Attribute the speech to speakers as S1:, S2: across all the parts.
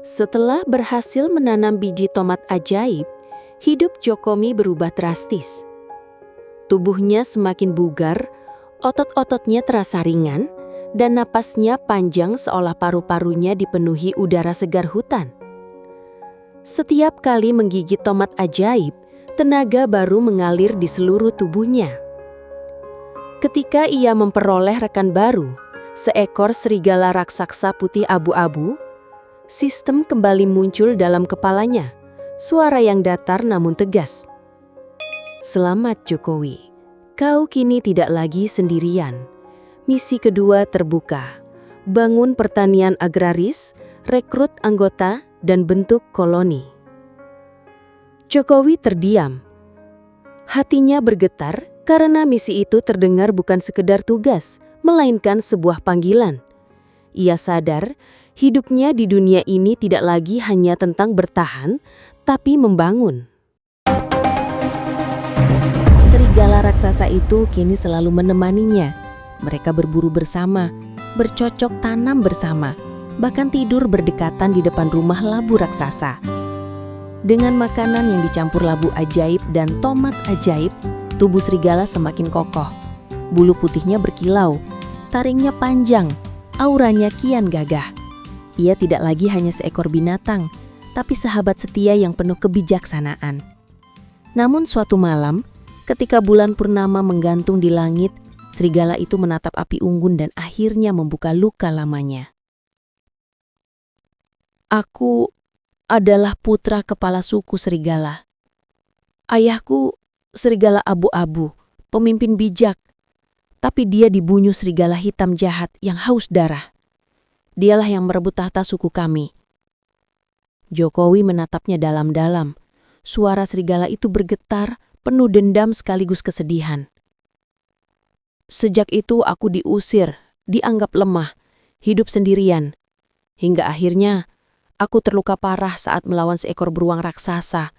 S1: Setelah berhasil menanam biji tomat ajaib, hidup Jokowi berubah drastis. Tubuhnya semakin bugar, otot-ototnya terasa ringan, dan napasnya panjang seolah paru-parunya dipenuhi udara segar hutan. Setiap kali menggigit tomat ajaib, tenaga baru mengalir di seluruh tubuhnya. Ketika ia memperoleh rekan baru, seekor serigala raksasa putih abu-abu, sistem kembali muncul dalam kepalanya, suara yang datar namun tegas. Selamat Jokowi, kau kini tidak lagi sendirian. Misi kedua terbuka, bangun pertanian agraris, rekrut anggota, dan bentuk koloni. Jokowi terdiam. Hatinya bergetar karena misi itu terdengar bukan sekedar tugas, melainkan sebuah panggilan. Ia sadar hidupnya di dunia ini tidak lagi hanya tentang bertahan, tapi membangun. Serigala raksasa itu kini selalu menemaninya. Mereka berburu bersama, bercocok tanam bersama, bahkan tidur berdekatan di depan rumah labu raksasa. Dengan makanan yang dicampur labu ajaib dan tomat ajaib, tubuh serigala semakin kokoh. Bulu putihnya berkilau, taringnya panjang, auranya kian gagah. Ia tidak lagi hanya seekor binatang, tapi sahabat setia yang penuh kebijaksanaan. Namun suatu malam, ketika bulan purnama menggantung di langit, serigala itu menatap api unggun dan akhirnya membuka luka lamanya. Aku adalah putra kepala suku serigala. Ayahku serigala abu-abu, pemimpin bijak, tapi dia dibunuh serigala hitam jahat yang haus darah. Dialah yang merebut tahta suku kami. Jokowi menatapnya dalam-dalam. Suara serigala itu bergetar, penuh dendam sekaligus kesedihan. Sejak itu aku diusir, dianggap lemah, hidup sendirian. Hingga akhirnya, aku terluka parah saat melawan seekor beruang raksasa.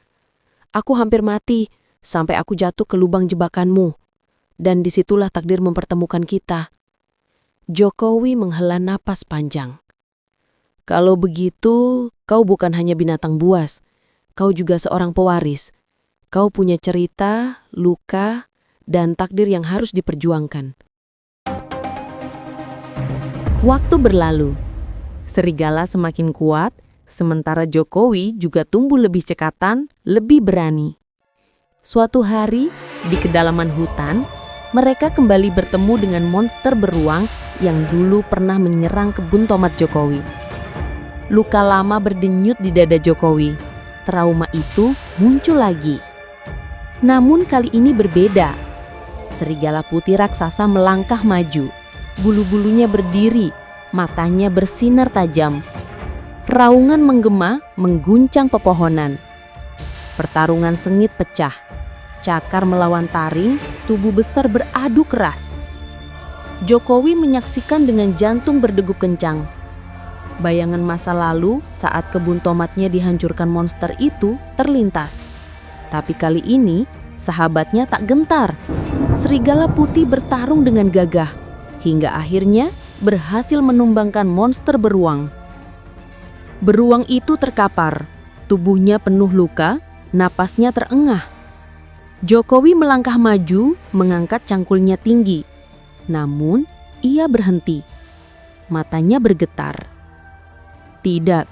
S1: Aku hampir mati sampai aku jatuh ke lubang jebakanmu. Dan disitulah takdir mempertemukan kita. Jokowi menghela napas panjang. Kalau begitu, kau bukan hanya binatang buas. Kau juga seorang pewaris. Kau punya cerita, luka, dan takdir yang harus diperjuangkan. Waktu berlalu. Serigala semakin kuat, sementara Jokowi juga tumbuh lebih cekatan, lebih berani. Suatu hari, di kedalaman hutan, mereka kembali bertemu dengan monster beruang yang dulu pernah menyerang kebun tomat Jokowi. Luka lama berdenyut di dada Jokowi. Trauma itu muncul lagi. Namun kali ini berbeda. Serigala putih raksasa melangkah maju. Bulu-bulunya berdiri, matanya bersinar tajam. Raungan menggema mengguncang pepohonan. Pertarungan sengit pecah. Cakar melawan taring, tubuh besar beradu keras. Jokowi menyaksikan dengan jantung berdegup kencang. Bayangan masa lalu saat kebun tomatnya dihancurkan monster itu terlintas. Tapi kali ini, sahabatnya tak gentar. Serigala putih bertarung dengan gagah, hingga akhirnya berhasil menumbangkan monster beruang. Beruang itu terkapar, tubuhnya penuh luka, napasnya terengah. Jokowi melangkah maju, mengangkat cangkulnya tinggi. Namun, ia berhenti. Matanya bergetar. Tidak,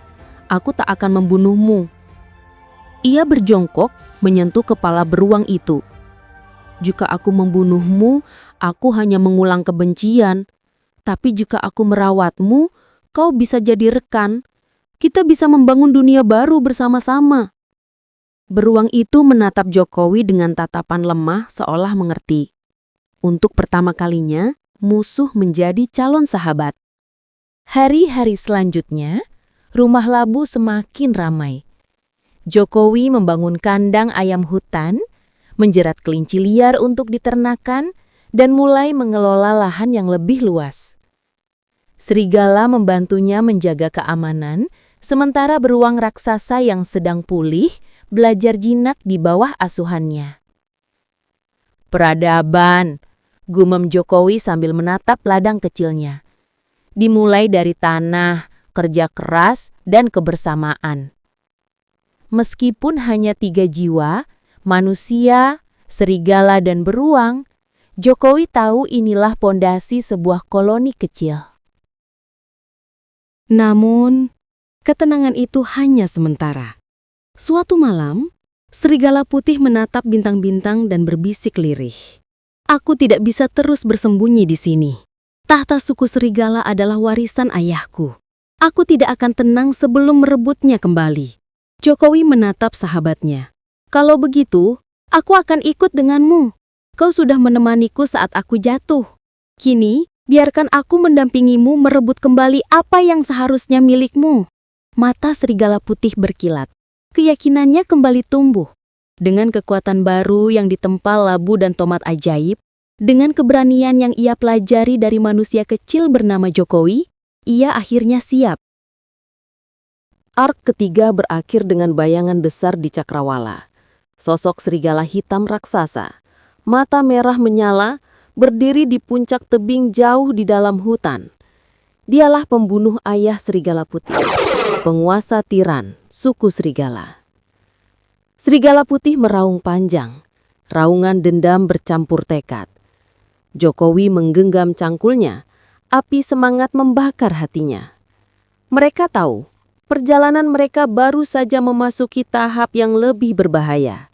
S1: aku tak akan membunuhmu. Ia berjongkok, menyentuh kepala beruang itu. Jika aku membunuhmu, aku hanya mengulang kebencian. Tapi jika aku merawatmu, kau bisa jadi rekan. Kita bisa membangun dunia baru bersama-sama. Beruang itu menatap Jokowi dengan tatapan lemah seolah mengerti. Untuk pertama kalinya, musuh menjadi calon sahabat. Hari-hari selanjutnya, rumah labu semakin ramai. Jokowi membangun kandang ayam hutan, menjerat kelinci liar untuk diternakan, dan mulai mengelola lahan yang lebih luas. Serigala membantunya menjaga keamanan, sementara beruang raksasa yang sedang pulih belajar jinak di bawah asuhannya. Peradaban, gumam Jokowi sambil menatap ladang kecilnya. Dimulai dari tanah, kerja keras, dan kebersamaan. Meskipun hanya 3 jiwa, manusia, serigala, dan beruang, Jokowi tahu inilah pondasi sebuah koloni kecil.
S2: Namun, ketenangan itu hanya sementara. Suatu malam, serigala putih menatap bintang-bintang dan berbisik lirih. Aku tidak bisa terus bersembunyi di sini. Tahta suku serigala adalah warisan ayahku. Aku tidak akan tenang sebelum merebutnya kembali. Jokowi menatap sahabatnya. Kalau begitu, aku akan ikut denganmu. Kau sudah menemaniku saat aku jatuh. Kini, biarkan aku mendampingimu merebut kembali apa yang seharusnya milikmu. Mata serigala putih berkilat. Keyakinannya kembali tumbuh. Dengan kekuatan baru yang ditempa labu dan tomat ajaib, dengan keberanian yang ia pelajari dari manusia kecil bernama Jokowi, ia akhirnya siap.
S1: Arc ketiga berakhir dengan bayangan besar di cakrawala. Sosok serigala hitam raksasa, mata merah menyala, berdiri di puncak tebing jauh di dalam hutan. Dialah pembunuh ayah serigala putih, penguasa tiran, suku serigala. Serigala putih meraung panjang, raungan dendam bercampur tekad. Jokowi menggenggam cangkulnya, api semangat membakar hatinya. Mereka tahu, perjalanan mereka baru saja memasuki tahap yang lebih berbahaya.